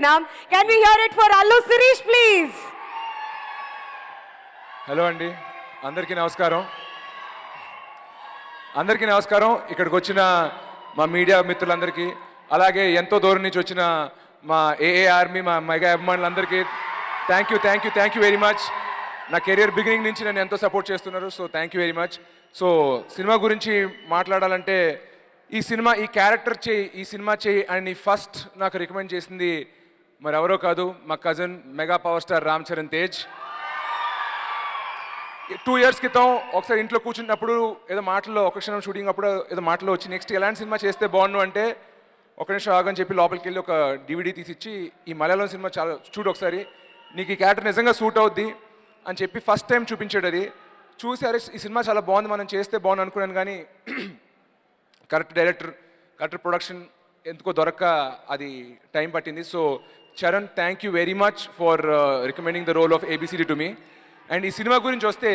Can we hear it for Allu Sirish, please? Hello అండి, అందరికీ నమస్కారం. ఇక్కడికి వచ్చిన మా మీడియా మిత్రులందరికీ, అలాగే ఎంతో దూరం నుంచి వచ్చిన మా ఏఏ ఆర్మీ, మా మెగా అభిమానులందరికీ థ్యాంక్ యూ వెరీ మచ్. నా కెరియర్ బిగినింగ్ నుంచి నన్ను ఎంతో సపోర్ట్ చేస్తున్నారు. So thank you very much. So cinema గురించి మాట్లాడాలంటే, ఈ క్యారెక్టర్ చేయి, ఈ సినిమా చేయి అని ఫస్ట్ నాకు రికమెండ్ చేసింది మరి ఎవరో కాదు, మా cousin mega power star Ram Charan Tej. 2 years క్రితం ఒకసారి ఇంట్లో కూర్చున్నప్పుడు ఏదో మాటల్లో, ఒక క్షణం షూటింగ్ అప్పుడు ఏదో మాటలో వచ్చి నెక్స్ట్ ఎలాంటి సినిమా చేస్తే బాగుండు అంటే, ఒక నిమిషం ఆగని చెప్పి లోపలికి వెళ్ళి ఒక DVD తీసిచ్చి, ఈ మలయాళం సినిమా చాలా చూడు ఒకసారి, నీకు ఈ క్యారెక్టర్ నిజంగా సూట్ అవుద్ది అని చెప్పి ఫస్ట్ టైం చూపించాడు. అది చూసి అరే ఈ సినిమా చాలా బాగుంది, మనం చేస్తే బాగుంది అనుకున్నాను. కానీ కరెక్ట్ డైరెక్టర్, కరెక్ట్ ప్రొడక్షన్ ఎందుకో దొరక్క అది టైం పట్టింది. So Charan, thank you very much for recommending the role of ABCD to me. And ఈ సినిమా గురించి వస్తే,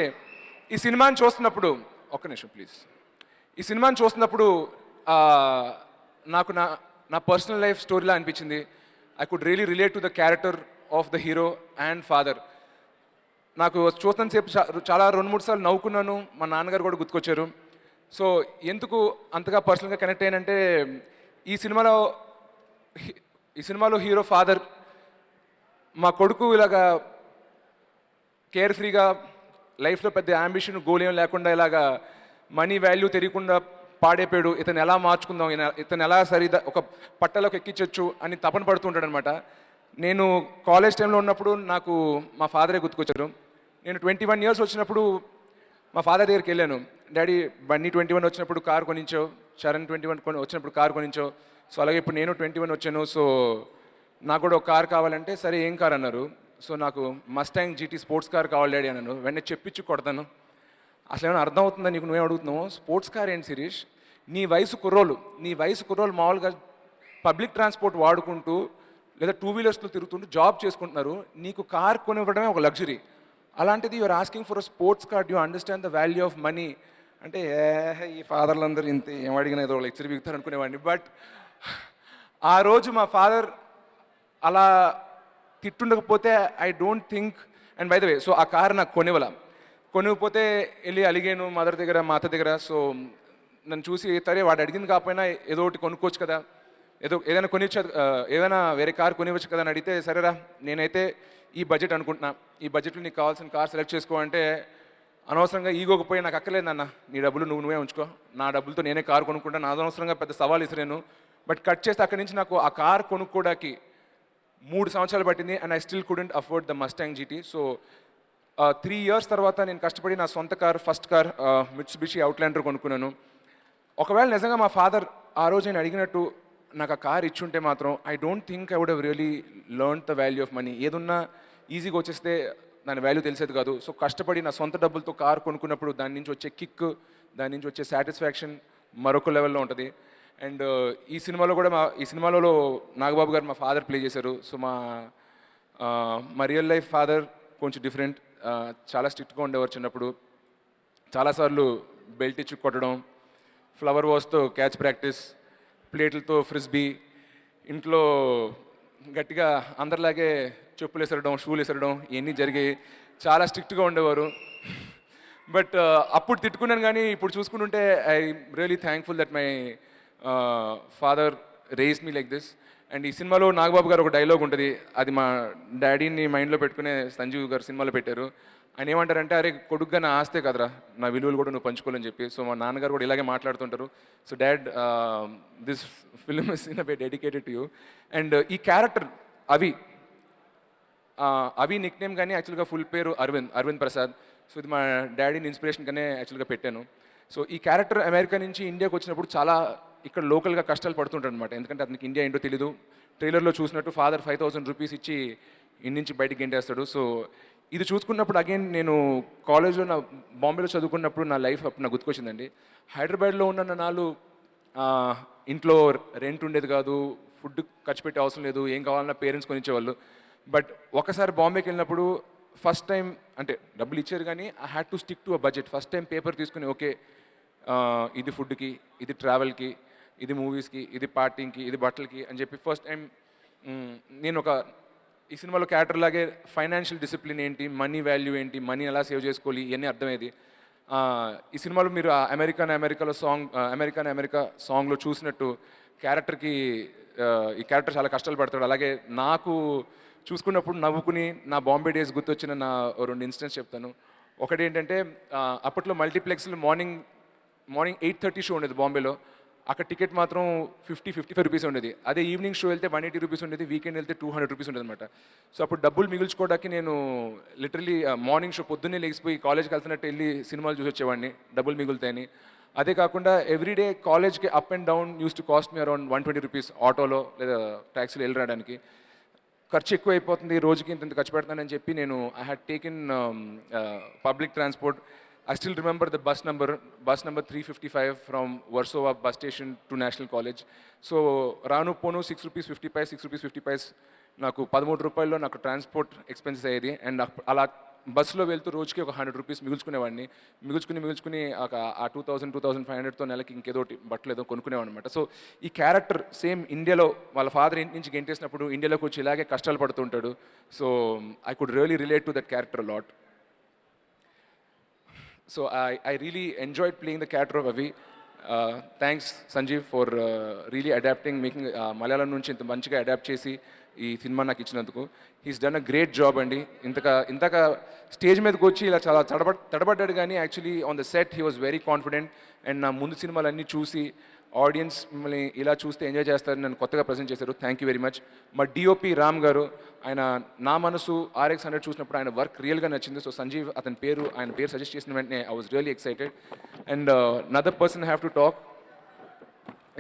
ఈ సినిమాని చూస్తున్నప్పుడు ఒక్క నిమిషం ప్లీజ్, ఈ సినిమాని చూస్తున్నప్పుడు నాకు నా పర్సనల్ లైఫ్ స్టోరీలా అనిపించింది. I could really relate to the character of the hero and father. నాకు చూస్తున్న సేపు చాలా 2-3 సార్లు నవ్వుకున్నాను. మా నాన్నగారు కూడా గుర్తుకొచ్చారు. సో ఎందుకు అంతగా పర్సనల్గా కనెక్ట్ అయ్యానంటే, ఈ సినిమాలో హీరో ఫాదర్ మా కొడుకు ఇలాగా కేర్ ఫ్రీగా, లైఫ్లో పెద్ద యాంబిషన్, గోల్ ఏం లేకుండా ఇలాగా మనీ వాల్యూ తెలియకుండా పాడైపోయాడు. ఇతను ఎలా మార్చుకుందాం, ఇతను ఎలా ఒక పట్టలోకి ఎక్కించవచ్చు అని తపన పడుతుంటాడు అనమాట. నేను కాలేజ్ టైంలో ఉన్నప్పుడు నాకు మా ఫాదరే గుర్తుకొచ్చారు. నేను 21 years వచ్చినప్పుడు మా ఫాదర్ దగ్గరికి వెళ్ళాను. డాడీ, బన్నీ 21 వచ్చినప్పుడు కారు కొనించావు, చరణ్ 21 వచ్చినప్పుడు కారు కొనించావు, సో అలాగే ఇప్పుడు నేను 21 వచ్చాను, సో నాకు కూడా ఒక కారు కావాలంటే, సరే ఏం కారు అన్నారు. సో నాకు మస్టాంగ్ GT స్పోర్ట్స్ కార్ కావాలి డాడీ అన్నాను. వెంటనే చెప్పించి కొడతాను, అసలు ఏమైనా అర్థం అవుతుందా నీకు, నువ్వే అడుగుతున్నావు, స్పోర్ట్స్ కార్ ఏంటి శిరీష్, నీ వయసు కుర్రోళ్ళు మామూలుగా పబ్లిక్ ట్రాన్స్పోర్ట్ వాడుకుంటూ లేదా 2 wheelersలో తిరుగుతుంటూ జాబ్ చేసుకుంటున్నారు, నీకు కార్ కొనివ్వడమే ఒక లగ్జరీ, అలాంటిది you are asking for a sports car, you understand the value of money అంటే, ఈ ఫాదర్లందరూ ఇంత ఏం అడిగినా ఏదో లెక్చర్ బిగుతారు అనుకునేవాడిని. బట్ ఆ రోజు మా ఫాదర్ అలా తిట్టుండకపోతే I don't think. And by the way, so ఆ కార్ నాకు కొనివ్వకపోతే వెళ్ళి అలిగాను మదర్ దగ్గర, మా అత్త దగ్గర. సో నన్ను చూసి, సరే వాడు అడిగింది కాకపోయినా ఏదో ఒకటి కొనుక్కోవచ్చు కదా, ఏదైనా వేరే కార్ కొనివ్వచ్చు కదా అని అడిగితే, సరేరా నేనైతే ఈ బడ్జెట్ అనుకుంటున్నా, ఈ బడ్జెట్లో నీకు కావాల్సిన కార్ సెలెక్ట్ చేసుకో అంటే, అనవసరంగా ఈగోకి పోయి, నాకు అక్కర్లేదు నాన్న, నీ డబ్బులు నువ్వే ఉంచుకో, నా డబ్బులతో నేనే కారు కొనుక్కుంటా, నా అనవసరంగా పెద్ద సవాల్ ఇసిరాను. బట్ కట్ చేస్తే అక్కడి నుంచి నాకు ఆ కార్ కొనుక్కోవడానికి 3 సంవత్సరాలు పట్టింది. And I still couldn't afford the Mustang GT. So 3 years తర్వాత నేను కష్టపడి నా సొంత కార్, ఫస్ట్ కార్ మిట్సుబిషి అవుట్లాండర్ కొనుక్కున్నాను. ఒకవేళ నిజంగా మా ఫాదర్ ఆ రోజు నేను అడిగినట్టు నాకు ఆ కార్ ఇచ్చుంటే మాత్రం, I don't think I would have really learn the value of money. ఏదున్నా ఈజీగా వచ్చేస్తే దాని వాల్యూ తెలిసేది కాదు. సో కష్టపడి నా సొంత డబ్బులతో కార్ కొనుక్కున్నప్పుడు దాని నుంచి వచ్చే కిక్, దాని నుంచి వచ్చే సాటిస్ఫాక్షన్ మరొక లెవెల్లో ఉంటుంది. అండ్ ఈ సినిమాలో నాగబాబు గారు మా ఫాదర్ ప్లే చేశారు. సో మా రియల్ లైఫ్ ఫాదర్ కొంచెం డిఫరెంట్. చాలా స్ట్రిక్ట్గా ఉండేవారు చిన్నప్పుడు. చాలాసార్లు బెల్ట్ ఇచ్చి కొట్టడం, ఫ్లవర్ వాష్తో క్యాచ్ ప్రాక్టీస్, ప్లేట్లతో ఫ్రిస్బీ, ఇంట్లో గట్టిగా అందరిలాగే చెప్పులు వేసరడం, షూలు వేసరడం, ఇవన్నీ జరిగాయి. చాలా స్ట్రిక్ట్గా ఉండేవారు. బట్ అప్పుడు తిట్టుకున్నాను, కానీ ఇప్పుడు చూసుకుంటుంటే I really thankful that my father raised me like this. And ఈ సినిమాలో నాగబాబు గారు ఒక డైలాగ్ ఉంటుంది, అది మా డాడీని మైండ్లో పెట్టుకునే సంజీవ్ గారు సినిమాలో పెట్టారు. ఆయన ఏమంటారంటే, అరే కొడుకుగా నా ఆస్తే కదరా, నా విలువలు కూడా నువ్వు పంచుకోవాలని చెప్పి. సో మా నాన్నగారు కూడా ఇలాగే మాట్లాడుతుంటారు. So dad, this film is in a way dedicated to you. And ఈ క్యారెక్టర్ అవి నిక్ నేమ్ కానీ యాక్చువల్గా ఫుల్ పేరు అరవింద్ ప్రసాద్. సో ఇది మా డాడీని ఇన్స్పిరేషన్ కానీ యాక్చువల్గా పెట్టాను. సో ఈ క్యారెక్టర్ అమెరికా నుంచి ఇండియాకి వచ్చినప్పుడు చాలా ఇక్కడ లోకల్గా కష్టాలు పడుతుంటాడు అనమాట. ఎందుకంటే అతనికి ఇండియా ఏంటో తెలీదు. ట్రైలర్లో చూసినట్టు ఫాదర్ 5,000 రూపీస్ ఇచ్చి ఇంటి నుంచి బయటికి గెంటేస్తాడు. సో ఇది చూసుకున్నప్పుడు అగైన్ నేను కాలేజ్లో బాంబేలో చదువుకున్నప్పుడు నా లైఫ్ అప్పుడు నాకు గుర్తుకొచ్చిందండి. హైదరాబాద్లో ఉన్న నాలు ఇంట్లో రెంట్ ఉండేది కాదు, ఫుడ్ ఖర్చు పెట్టే అవసరం లేదు, ఏం కావాలన్నా పేరెంట్స్ కొనిచ్చేవాళ్ళు. బట్ ఒకసారి బాంబేకి వెళ్ళినప్పుడు ఫస్ట్ టైం, అంటే డబ్బులు ఇచ్చారు కానీ I had to stick to a budget. First time paper తీసుకుని, ఓకే ఇది ఫుడ్కి, ఇది ట్రావెల్కి, ఇది మూవీస్కి, ఇది పార్టీకి, ఇది బట్టలకి అని చెప్పి ఫస్ట్ టైం నేను ఈ సినిమాలో క్యారెక్టర్ లాగే ఫైనాన్షియల్ డిసిప్లిన్ ఏంటి, మనీ వాల్యూ ఏంటి, మనీ ఎలా సేవ్ చేసుకోవాలి ఇవన్నీ అర్థమయ్యేది. ఈ సినిమాలో మీరు అమెరికా సాంగ్లో చూసినట్టు క్యారెక్టర్కి ఈ క్యారెక్టర్ చాలా కష్టాలు పడతాడు. అలాగే నాకు చూసుకున్నప్పుడు నవ్వుకుని నా బాంబే డేస్ గుర్తొచ్చిన నా 2 ఇన్సిడెంట్స్ చెప్తాను. ఒకటి ఏంటంటే అప్పట్లో మల్టీప్లెక్స్లో మార్నింగ్ 8:30 షో ఉండేది బాంబేలో. అక్కడ టికెట్ మాత్రం 55 రూపీస్ ఉండేది. అదే ఈవినింగ్ షో వెళ్తే 180 రూపీస్ ఉండేది, వీకెండ్ వెళ్తే 200 రూపీస్ ఉండేది అనమాట. సో అప్పుడు డబ్బులు మిగుల్చుకోవడానికి నేను లిటరలీ మార్నింగ్ షో పొద్దున్నే లేచిపోయి కాలేజ్కి వెళ్తున్నట్టు వెళ్ళి సినిమాలు చూసి వచ్చేవాడిని డబ్బులు మిగులుతాయని. అదే కాకుండా ఎవ్రీడే కాలేజ్కి up and down use to cost me around 120 rupees ఆటోలో లేదా ట్యాక్సీలో వెళ్ళి రావడానికి. ఖర్చు ఎక్కువ అయిపోతుంది, రోజుకి ఇంత ఖర్చు పెడతానని చెప్పి నేను I had taken public transport. I still remember the bus number 355 from Warsaw bus station to National College. So రాను పోను 6 రూపీస్ 50 పైస్ నాకు 13 రూపాయల్లో నాకు ట్రాన్స్పోర్ట్ ఎక్స్పెన్సెస్ అయ్యేది. అండ్ అలా బస్సులో వెళ్తూ రోజుకి ఒక 100 రూపీస్ మిగుల్చుకునేవాడిని. మిగుల్చుకుని ఆ 2500తో నెలకి ఇంకేదోటి బట్టలు ఏదో కొనుక్కునేవాడు అనమాట. సో ఈ క్యారెక్టర్ సేమ్ ఇండియాలో వాళ్ళ ఫాదర్ ఇంటి నుంచి గెంటేసినప్పుడు ఇండియాలోకి వచ్చి ఇలాగే కష్టాలు పడుతుంటాడు. So I could really relate to that character lot. So I really enjoyed playing the character of Avi. Thanks Sanjeev for really adapting, making Malayalam nunchi inta manchiga adapt chesi ఈ cinema నాకు ఇచ్చినందుకు. He's done a great job అండి. ఇంతక stage మీదకి వచ్చి ఇలా చాలా తడబడ్డాడు కానీ actually on the set he was very confident. And నా ముందు సినిమాలన్నీ చూసి ఆడియన్స్ మిమ్మల్ని ఇలా చూస్తే ఎంజాయ్ చేస్తారని నన్ను కొత్తగా ప్రజెంట్ చేశారు. Thank you very much. మా డిఓపి రామ్ గారు, ఆయన నా మనసు RX100 చూసినప్పుడు ఆయన వర్క్ రియల్గా నచ్చింది. సో సంజీవ్ ఆయన పేరు సజెస్ట్ చేసిన వెంటనే I was really excited. And another person have to talk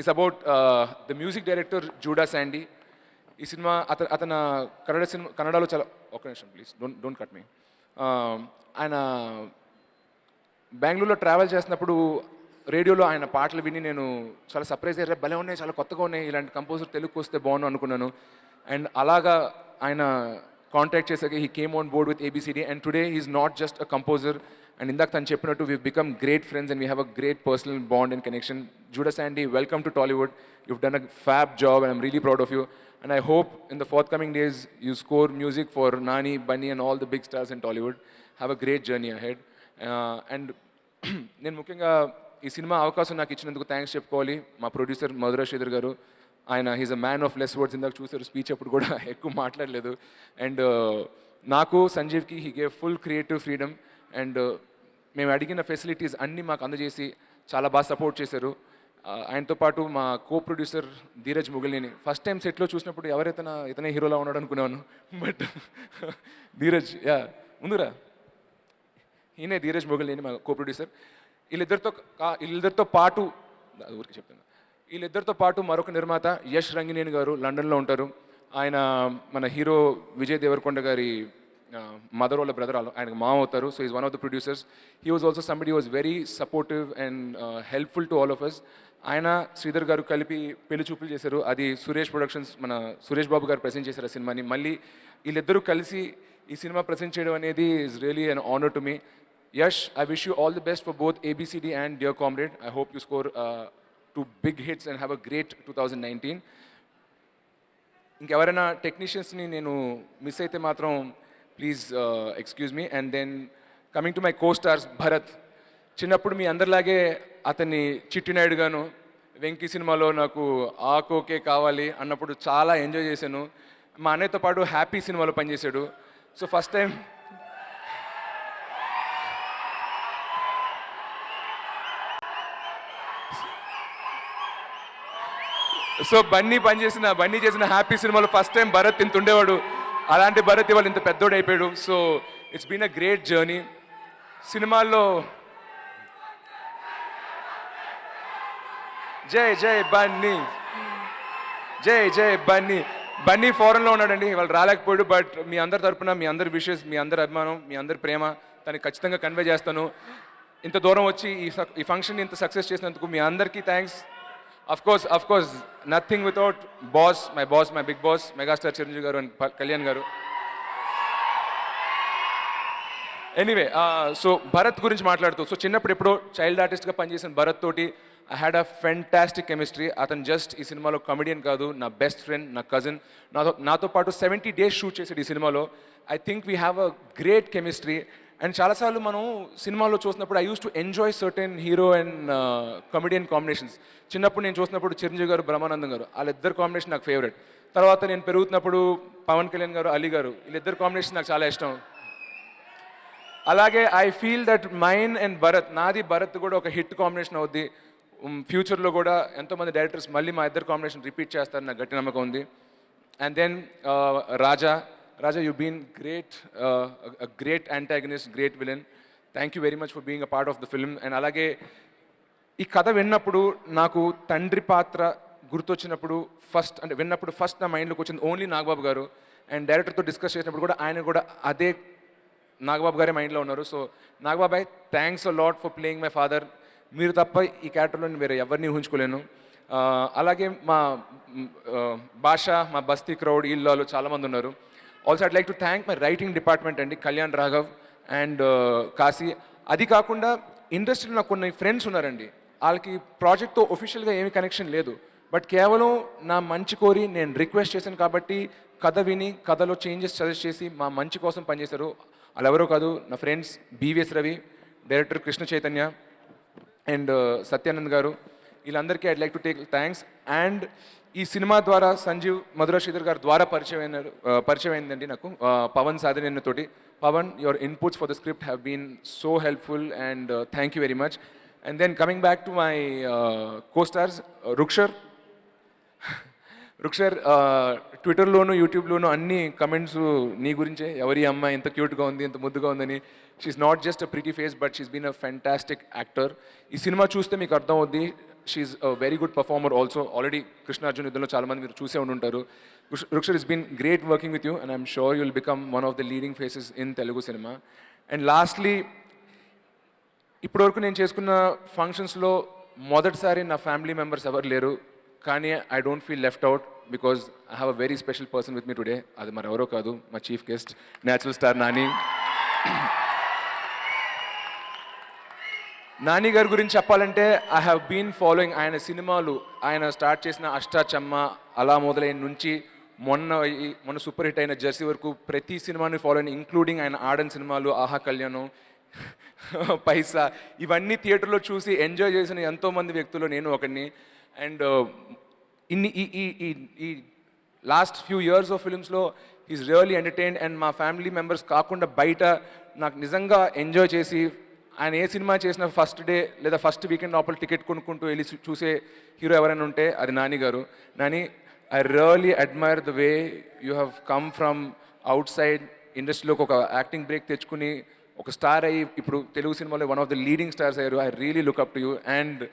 is about the music director Judah Sandhy. ఈ సినిమా అతను కన్నడలో చాలా ఒక్క నిమిషం ప్లీజ్ డోంట్ కట్ మీ. ఆయన బెంగళూరులో ట్రావెల్ చేస్తున్నప్పుడు రేడియోలో ఆయన పాటలు విని నేను చాలా సర్ప్రైజ్ అయ్యారు. భలే ఉన్నాయి, చాలా కొత్తగా ఉన్నాయి, ఇలాంటి కంపోజర్ తెలుగుకి వస్తే బాగుండు అనుకున్నాను. అండ్ అలాగా ఆయన కాంటాక్ట్ చేశాక he came on board with ABCD and today he's not just a composer. And ఇందాక తను చెప్పినట్టు we become great friends and we have a great personal bond and connection. Judah Sandhy, welcome to Tollywood. You've done a fab job and I'm really proud of you. And I hope in the forthcoming days you score music for Nani, Bunny and all the big stars in Tollywood. Have a great journey ahead. And నేను ముఖ్యంగా ఈ cinema అవకాశం నాకు ఇచ్చినందుకు thanks చెప్పుకోవాలి. మా producer Madhura Sridhar గారు, ఆయన he's a man of less words. ఇందాక చూసారు స్పీచ్ అప్పుడు కూడా ఎక్కువ మాట్లాడలేదు. అండ్ నాకు సంజీవ్కి he gave full creative freedom. And మేము అడిగిన ఫెసిలిటీస్ అన్నీ మాకు అందజేసి చాలా బాగా సపోర్ట్ చేశారు. ఆయనతో పాటు మా co producer Dheeraj Mogilineni first time సెట్లో చూసినప్పుడు ఇతనే హీరోలా ఉన్నాడు అనుకున్నాను. బట్ ధీరజ్ ముందురా, ఈయనే ధీరజ్ ముగిలిని మా కో ప్రొడ్యూసర్. వీళ్ళిద్దరితో పాటు ఊరికి చెప్తున్నా, వీళ్ళిద్దరితో పాటు మరొక నిర్మాత యష్ రంగినేని గారు లండన్లో ఉంటారు. ఆయన మన హీరో విజయ్ దేవరకొండ గారి మదర్ వాళ్ళ బ్రదర్, ఆయనకు మామ అవుతారు. So is one of the producers. He was also somebody was very supportive and helpful to all of us. ఆయన శ్రీధర్ గారు కలిపి పెళ్లి చూపులు చేశారు. అది సురేష్ ప్రొడక్షన్స్, మన సురేష్ బాబు గారు ప్రెజెంట్ చేశారు ఆ సినిమాని. మళ్ళీ వీళ్ళిద్దరూ కలిసి ఈ సినిమా ప్రెజెంట్ చేయడం అనేది is really an honour to me. Yash, I wish you all the best for both ABCD and dear comrade. I hope you score 2 big hits and have a great 2019. ఇంకెవరైనా టెక్నీషియన్స్ని నేను మిస్ అయితే మాత్రం please excuse me. And then coming to my co stars, Bharath. చిన్నప్పుడు మీ అందరిలాగే అతన్ని చిట్టినాయుడు గాను, వెంకీ సినిమాలో నాకు ఆ కోకే కావాలి అన్నప్పుడు చాలా ఎంజాయ్ చేశాను. మా అన్నయ్యతో పాటు హ్యాపీ సినిమాలో పనిచేశాడు. సో ఫస్ట్ టైం బన్నీ చేసిన హ్యాపీ సినిమాలో ఫస్ట్ టైం భరత్ ఇంత ఉండేవాడు. అలాంటి భరత్ ఇవాళ ఇంత పెద్దోడు అయిపోయాడు. So it's been a great journey. సినిమాల్లో జై జై బన్నీ, జై బన్నీ. బన్నీ ఫారెన్లో ఉన్నాడండి, ఇవాళ రాలేకపోయాడు. బట్ మీ అందరి తరపున, మీ అందరి విషెస్, మీ అందరి అభిమానం, మీ అందరి ప్రేమ తనకి ఖచ్చితంగా కన్వే చేస్తాను. ఇంత దూరం వచ్చి ఈ ఫంక్షన్ ఇంత సక్సెస్ చేసినందుకు మీ అందరికీ thanks. Of course, nothing without my big boss, megastar Chiranjeevi garu and Kalyan garu. Anyway, so Bharat గురించి మాట్లాడుతూ, సో చిన్నప్పుడు ఎప్పుడో చైల్డ్ ఆర్టిస్ట్గా పనిచేసిన భరత్ తోటి I had a fantastic chemistry. అతను జస్ట్ ఈ సినిమాలో కమెడియన్ కాదు, నా బెస్ట్ ఫ్రెండ్, నా కజిన్. నాతో పాటు 70 days షూట్ చేసాడు ఈ సినిమాలో. I think we have a great chemistry. And చాలాసార్లు మనం సినిమాలో చూసినప్పుడు I use to enjoy certain hero and comedian combinations. చిన్నప్పుడు నేను చూసినప్పుడు చిరంజీవి గారు, బ్రహ్మానందం గారు, వాళ్ళిద్దరు కాంబినేషన్ నాకు ఫేవరెట్. తర్వాత నేను పెరుగుతున్నప్పుడు పవన్ కళ్యాణ్ గారు, అలీ గారు, వీళ్ళిద్దరు కాంబినేషన్ నాకు చాలా ఇష్టం. అలాగే I feel that mine and Bharath, నాది భరత్ కూడా ఒక హిట్ కాంబినేషన్ అవుద్ది. ఫ్యూచర్లో కూడా ఎంతోమంది డైరెక్టర్స్ మళ్ళీ మా ఇద్దరు కాంబినేషన్ రిపీట్ చేస్తారని నాకు గట్టి నమ్మకం ఉంది. And then Raja, you've been great, a great antagonist, great villain. Thank you very much for being a part of the film. And alage ఈ కథ విన్నప్పుడు నాకు తండ్రి పాత్ర గుర్తొచ్చినప్పుడు ఫస్ట్ నా మైండ్లోకి వచ్చింది ఓన్లీ నాగబాబు గారు. అండ్ డైరెక్టర్తో డిస్కస్ చేసినప్పుడు కూడా ఆయన కూడా అదే నాగబాబు గారే మైండ్లో ఉన్నారు. So Nagababai, thanks a lot for playing my father. మీరు తప్ప ఈ క్యారెక్టర్లో నేను వేరే ఎవరిని ఊహించుకోలేను. అలాగే మా భాష, మా బస్తీ క్రౌడ్, వీళ్ళలో చాలామంది ఉన్నారు. Also I'd like to thank my writing department అండి, కళ్యాణ్ రాఘవ్ అండ్ కాశీ. అది కాకుండా ఇండస్ట్రీలో నాకు కొన్ని ఫ్రెండ్స్ ఉన్నారండి, వాళ్ళకి ప్రాజెక్ట్తో ఒఫిషియల్గా ఏమీ కనెక్షన్ లేదు, బట్ కేవలం నా మంచి కోరి నేను రిక్వెస్ట్ చేశాను కాబట్టి కథ విని కథలో చేంజెస్ సజెస్ట్ చేసి మా మంచి కోసం పనిచేశారు. వాళ్ళు ఎవరో కాదు, నా friends BVS Ravi, director Krishna Chaitanya and Satyanand గారు. వీళ్ళందరికీ I'd like to take thanks. And ఈ సినిమా ద్వారా సంజీవ్ మధురా శ్రీధర్ గారి ద్వారా పరిచయం అయిందండి నాకు పవన్ సాధనేని తోటి. Pawan, your inputs for the script have been so helpful and thank you very much. And then coming back to my co-stars, Rukshar, ట్విట్టర్లోను యూట్యూబ్లోను అన్ని కమెంట్స్ నీ గురించే, ఎవరి అమ్మాయి ఎంత క్యూట్గా ఉంది, ఎంత ముద్దుగా ఉందని. She's not just a pretty face but she's been a fantastic actor. ఈ సినిమా చూస్తే మీకు అర్థం అవుద్ది, she's a very good performer also. Already కృష్ణార్జున్ యుద్ధంలో చాలామంది మీరు చూసే ఉంటారు. Rukshar is been great working with you and I'm sure you will become one of the leading faces in Telugu cinema. And lastly, ఇప్పటివరకు నేను చేసుకున్న ఫంక్షన్స్లో మొదటిసారి నా ఫ్యామిలీ మెంబర్స్ ఎవరు లేరు, కానీ I don't feel left out because I have a very special person with me today. అది మరి ఎవరో కాదు, మా chief guest, natural star Nani. Nani గారి గురించి చెప్పాలంటే ఐ హ్యావ్ బీన్ ఫాలోయింగ్ ఆయన సినిమాలు. ఆయన స్టార్ట్ చేసిన అష్టాచమ్మ అలా మొదలైన నుంచి మొన్న సూపర్ హిట్ అయిన జెర్సీ వరకు ప్రతి సినిమాని ఫాలో అయిన, ఇంక్లూడింగ్ ఆయన ఆడని సినిమాలు, ఆహా కళ్యాణం, పైసా, ఇవన్నీ థియేటర్లో చూసి ఎంజాయ్ చేసిన ఎంతోమంది వ్యక్తులు నేను ఒకడిని. అండ్ ఈ లాస్ట్ ఫ్యూ ఇయర్స్ ఆఫ్ ఫిల్మ్స్లో ఈజ్ రియల్లీ ఎంటర్టైన్డ్. అండ్ మా ఫ్యామిలీ మెంబర్స్ కాకుండా బయట నాకు నిజంగా ఎంజాయ్ చేసి ఆయన ఏ సినిమా చేసిన ఫస్ట్ డే లేదా ఫస్ట్ వీకెండ్ లోపల టికెట్ కొనుక్కుంటూ వెళ్ళి చూసే హీరో ఎవరైనా ఉంటే అది నాని గారు. Nani, I really admire the way you have come from outside ఇండస్ట్రీలోకి ఒక యాక్టింగ్ బ్రేక్ తెచ్చుకుని ఒక స్టార్ అయ్యి ఇప్పుడు తెలుగు సినిమాలో one of the leading stars అయ్యారు. I really look up to you. And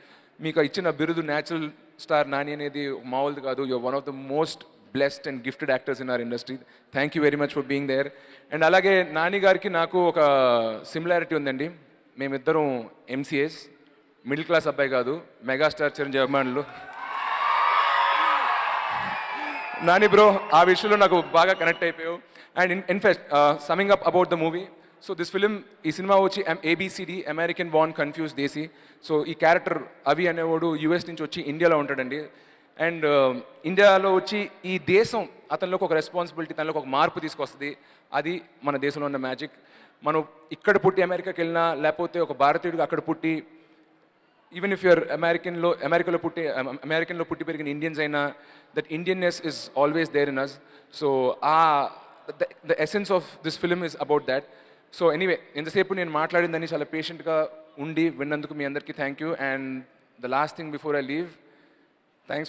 మీకు ఇచ్చిన బిరుదు న్యాచురల్ స్టార్ నాని అనేది మామూలుది కాదు. You're one of the most blessed and gifted actors in our industry. Thank you very much for being there. And అలాగే నాని గారికి నాకు ఒక సిమిలారిటీ ఉందండి. మేమిద్దరం ఎంసీఏస్, మిడిల్ క్లాస్ అబ్బాయి కాదు, మెగాస్టార్ చిరంజీవి అభిమానులు. నాని బ్రో, ఆ విషయంలో నాకు బాగా కనెక్ట్ అయిపోయావు. And in fact సమింగ్ up about the movie, so this film, ఈ సినిమా వచ్చి ABCD, అమెరికన్ బార్న్ కన్ఫ్యూజ్ దేశీ. సో ఈ క్యారెక్టర్ అవి అనేవాడు US నుంచి వచ్చి ఇండియాలో ఉంటాడండి. అండ్ ఇండియాలో వచ్చి ఈ దేశం అతనిలోకి ఒక రెస్పాన్సిబిలిటీ, తనలోకి ఒక మార్పు తీసుకొస్తుంది. అది మన దేశంలో ఉన్న మ్యాజిక్. మనం ఇక్కడ పుట్టి అమెరికాకి వెళ్ళినా, లేకపోతే ఒక భారతీయుడిగా అక్కడ పుట్టి, ఈవెన్ ఇఫ్ యూఆర్ అమెరికాలో పుట్టి పెరిగిన ఇండియన్స్ అయినా, that Indianness is always there in us. So the essence of this film is about that. So anyway, ఎంతసేపు నేను మాట్లాడిందని చాలా పేషెంట్గా ఉండి విన్నందుకు మీ అందరికీ thank you. And the last thing before I leave, thanks for